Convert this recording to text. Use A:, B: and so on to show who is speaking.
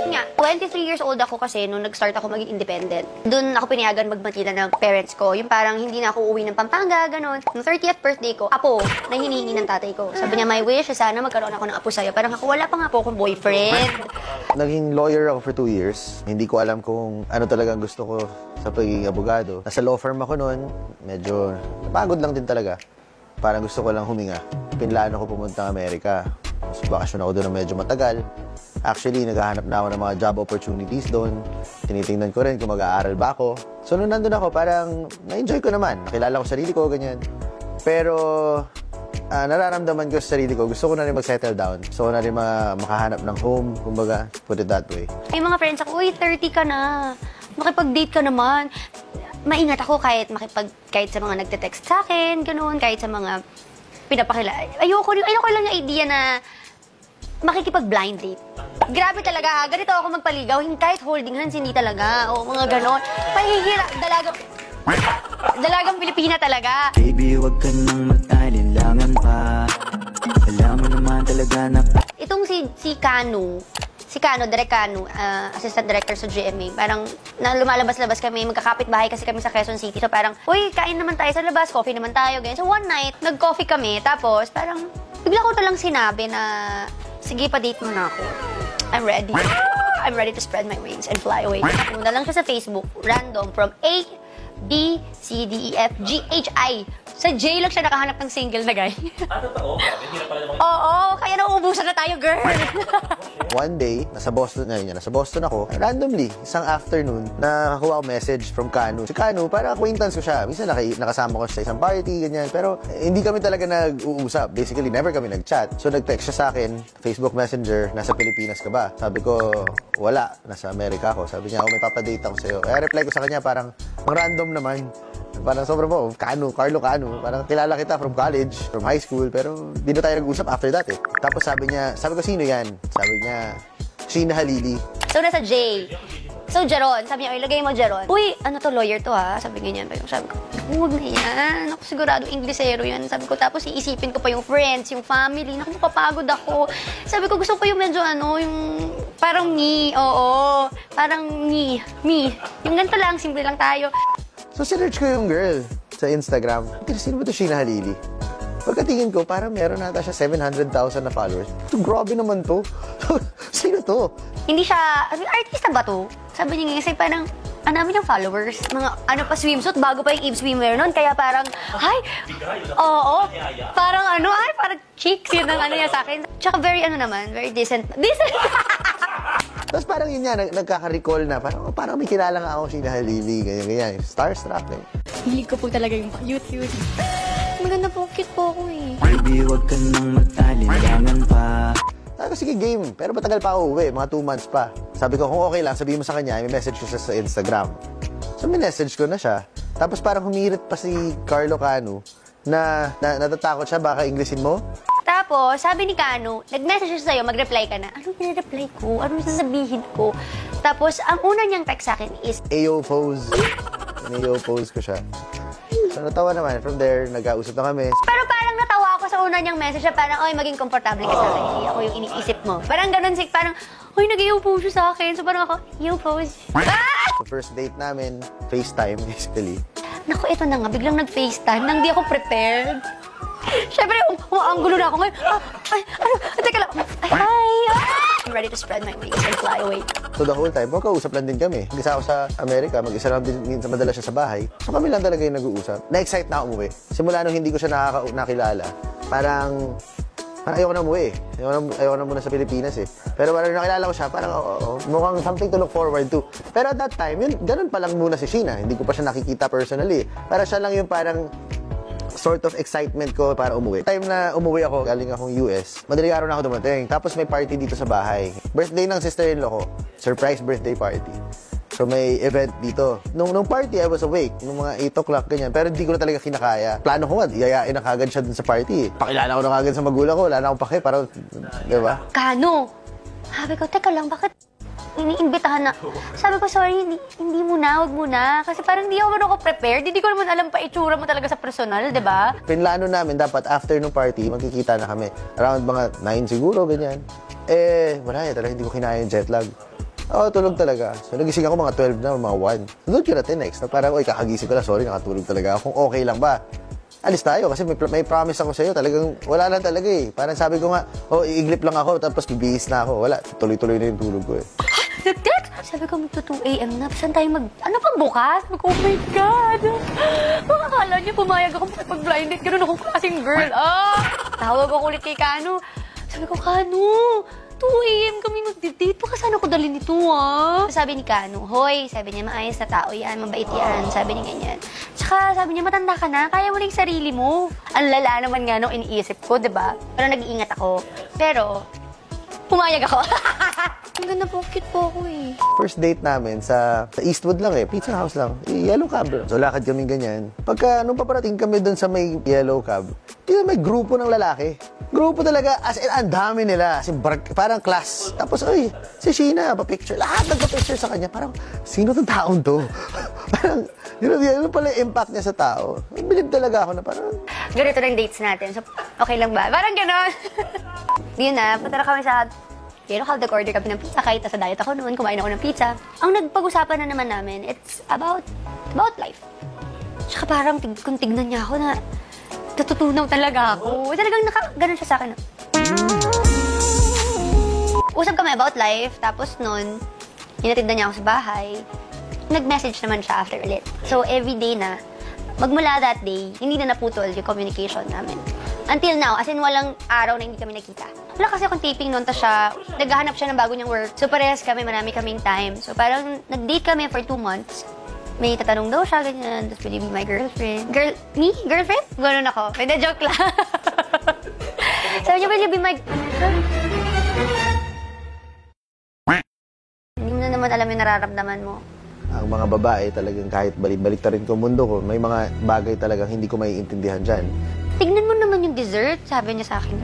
A: Nga, 23 years old ako kasi nung nag-start ako maging independent. Doon ako pinayagan magmatila ng parents ko. Yung parang hindi na ako uwi ng Pampanga, gano'n. Nung 30th birthday ko, apo, na hinihingi ng tatay ko. Sabi niya, my wish, sana magkaroon ako ng apo sa'yo. Parang ako, wala pa nga po akong boyfriend.
B: Naging lawyer ako for 2 years. Hindi ko alam kung ano talagang gusto ko sa pagiging abogado. Nasa law firm ako noon. Medyo napagod lang din talaga. Parang gusto ko lang huminga. Pinlano ko pumunta ng Amerika. So, bakasyon ako doon na medyo matagal. Actually, naghahanap na ako ng mga job opportunities doon. Tinitingnan ko rin kung mag-aaral ba ako. So, nung nandun ako, parang na-enjoy ko naman. Nakilala ko sarili ko, ganyan. Pero, nararamdaman ko sa sarili ko, gusto ko na rin mag-settle down. Gusto ko na rin makahanap ng home, kumbaga, put it that way.
A: May mga friends ako, uy, 30 ka na. Makipag-date ka naman. Maingat ako kahit sa mga nagte-text sa akin, ganoon, kahit sa mga pinapakilala. Ayoko lang yung idea na makikipag-blind date. Grabe talaga, ganito ako magpaligaw, kahit holding hands, hindi talaga. O mga ganon. Pahihira, dalagang Pilipina talaga.
C: Baby, wag ka nang mag-alinlangan pa. Alam mo naman talaga na...
A: Itong si Kanu, Direk Kanu, assistant director sa GMA, parang lumalabas-labas kami, magkakapit bahay kasi kami sa Quezon City. So parang, uy, kain naman tayo sa labas, coffee naman tayo, ganyan. So one night, nag-coffee kami, tapos parang, bigla ko na lang sinabi na, sige, pa-date mo na ako. I'm ready. I'm ready to spread my wings and fly away. Una lang siya sa Facebook, random, from A, B, C, D, E, F, G, H, I. Sa J lang siya nakahanap ng single na guy.
D: Totoo? Hindi na pala naman.
A: Oo, kaya nauubusan na tayo, girl.
B: One day, nasa Boston ako, randomly, isang afternoon, nakakuha ako message from Kanu. Si Kanu, parang acquaintance ko siya. Minsan nakasama ko siya sa isang party, ganyan. Pero hindi kami talaga nag-uusap. Basically, never kami nag-chat. So, nag-text siya sa akin, Facebook Messenger, nasa Pilipinas ka ba? Sabi ko, wala, nasa Amerika ako. Sabi niya, may papadate ako sa'yo. Kaya reply ko sa kanya, parang, ang random naman. Parang sobrang po, Carlo Kanu. Parang kilala kita from college, from high school, pero di na tayo nag-usap after that eh. Tapos sabi ko, sino yan? Sabi niya, Sheena Halili.
A: So, nasa J. So, Jeron. Sabi niya, ilagay mo Jeron. Uy, ano to, lawyer to ha? Sabi ganyan. Sabi ko, huwag na yan. Ako sigurado, Inglesero yan. Sabi ko, tapos iisipin ko pa yung friends, yung family. Naku, mapapagod ako. Sabi ko, gusto ko yung medyo yung parang oo. Parang me. Yung ganito lang, simple lang tayo.
B: So, sinerch ko yung girl sa Instagram. Sino ba ito Sheena Halili? Pagkatingin ko, parang meron nata siya 700,000 na followers. So, grabe naman to. Sino to?
A: Hindi siya, artista ba to? Sabi niya kasi parang, namin yung followers. Mga swimsuit, bago pa yung Eve swimwear nun. Kaya parang, oo. Parang parang chicks yun ang niya sa akin. Tsaka very very decent.
B: Tapos parang yun nga, nagkaka-recall na, parang may kilala nga ako Sheena Halili, ganyan. Starstruck.
A: Hilig ko po talaga yung cute. Maganda po, cute po ako eh.
C: Baby, wag ka nang mag-alinlangan pa.
B: Sabi ko, sige game, pero matagal pa ako uwi, mga 2 months pa. Sabi ko, kung okay lang, sabihin mo sa kanya, may message ko siya sa Instagram. So, may message ko na siya. Tapos parang humirit pa si Carlo Kanu na natatakot siya, baka Englishin mo.
A: Tapos, sabi ni Kanu, nag-message siya sa'yo, mag-reply ka na. Anong pinareply ko? Anong sasabihin ko? Tapos, ang una niyang text sa akin is,
B: Ayo pose. Ayo pose ko siya. So, natawa naman. From there, nag-ausap na kami.
A: pero parang natawa ako sa una niyang message, parang, oy, maging komportable ka sa akin. Hindi ako yung iniisip mo. Parang ganun, parang, oy, nag-iyo pose siya sa akin. So, parang ako, iyo pose.
B: So, first date namin, FaceTime, basically.
A: Naku, ito na nga, biglang nag-FaceTime, nang di ako prepared. Siyempre, ang gulo na ako ngayon. Teka lang. Hi! I'm ready to spread my wings and fly away.
B: So the whole time, magkausap lang din kami. Mag-isa ako sa Amerika, mag-isa lang din madalas siya sa bahay. So kami lang talaga yung nag-uusap. Na-excite na ako umuwi. Simula nung hindi ko siya nakilala, parang ayoko na umuwi. Ayoko na muna sa Pilipinas eh. Pero parang nakilala ko siya, parang mukhang something to look forward to. Pero at that time, ganun pa lang muna si Sheena. Hindi ko pa siya nakikita personally. Para siya lang yung parang sort of excitement ko para umuwi. Time na umuwi ako, galing akong US, madaling araw na ako dumating. Tapos may party dito sa bahay. Birthday ng sister-in-law ko. Surprise birthday party. So may event dito. Nung party, I was awake. Nung mga 8 o'clock, ganyan. Pero hindi ko na talaga kinakaya. Plano ko nga, iayain na kagad siya dun sa party. Pakilala ko na kagad sa magulang ko. Wala na akong pake. Parang, di ba?
A: Kano? Sabi ko, teka lang, bakit iniimbitahan na? Sabi ko, sorry, hindi muna, wag muna. Kasi parang hindi ako prepared. Hindi ko naman alam pa itsura mo talaga sa personal, di ba?
B: Pinlano namin, dapat after nung party, magkikita na kami. Around mga 9 siguro, ganyan. Wala talaga hindi ko kinaya yung jet lag. Oo, tulog talaga. So, nagising ako mga 12 na, mga 1. Doon ko na tinext. Na parang, oy, kakagising ko na. Sorry, nakatulog talaga ako. Kung okay lang ba? Alis tayo kasi may promise ako sa'yo. Talagang wala lang talaga eh. Parang sabi ko nga, iiglip lang ako tapos bibihis na ako. Wala, tuloy-tuloy na yung tulog ko eh.
A: Sabi ko, magto 2 a.m. na. Saan tayo ano pa bukas? Sabi ko, oh my God. Makakala niya, pumayag ako pag-blind date. Ganun akong klaseng girl. Tawag ako ulit kay Kano. Sabi ko, Kano, 2 a.m. kami mag-date. Baka saan ako dali nito, Sabi ni Kano, hoy, sabi niya, maayos na tao yan, mabait yan. Sabi niya ganyan. Tsaka sabi niya, matanda ka na, kaya mo rin sarili mo. Ang lala naman nga nung iniisip ko, diba? Pero nag-iingat ako. Pero, pumayag ako. Ang ganda po, cute po ako eh.
B: First date namin sa Eastwood lang eh. Pizza house lang. Yellow cab. So, lakad kami ganyan. Pagka, nung paparating kami doon sa may yellow cab, may grupo ng lalaki. Grupo talaga, as in, ang dami nila. As in, parang class. Tapos, si Sheena, pa-picture. Lahat nagpa-picture sa kanya. Parang, sino itong taong to? Parang, yun pala yung impact niya sa tao. Bilib talaga ako na parang...
A: Ganito ng dates natin. So, okay lang ba? Parang gano'n. Yun na, punta na kami sa... Nag-order kami ng pizza. Kahit nasa diet ako noon, kumain ako ng pizza. Ang nagpag-usapan na naman namin, it's about life. Tsaka parang kung tignan niya ako na natutunaw talaga ako. Talagang ganun siya sa akin. Usap kami about life, tapos noon, hinatinda niya ako sa bahay. Nag-message naman siya after ulit. So, everyday na, magmula that day, hindi na naputol yung communication namin. Until now, as in walang araw na hindi kami nakita. Wala kasi akong taping noon, tapos naghahanap siya ng bago niyang work. So, parehas kami, marami kaming time. So, parang nag-date kami for 2 months. May tatanong daw siya, ganyan. Tapos, will you be my girlfriend? Me? Girlfriend? Ganon ako. Pwede, joke lang. Sabi niya, will you be my Hindi mo na naman alam yung nararamdaman mo.
B: Ang mga babae talagang kahit balik ta rin ko mundo ko, may mga bagay talagang hindi ko maiintindihan dyan.
A: Tignan mo naman yung dessert, sabi niya sa akin.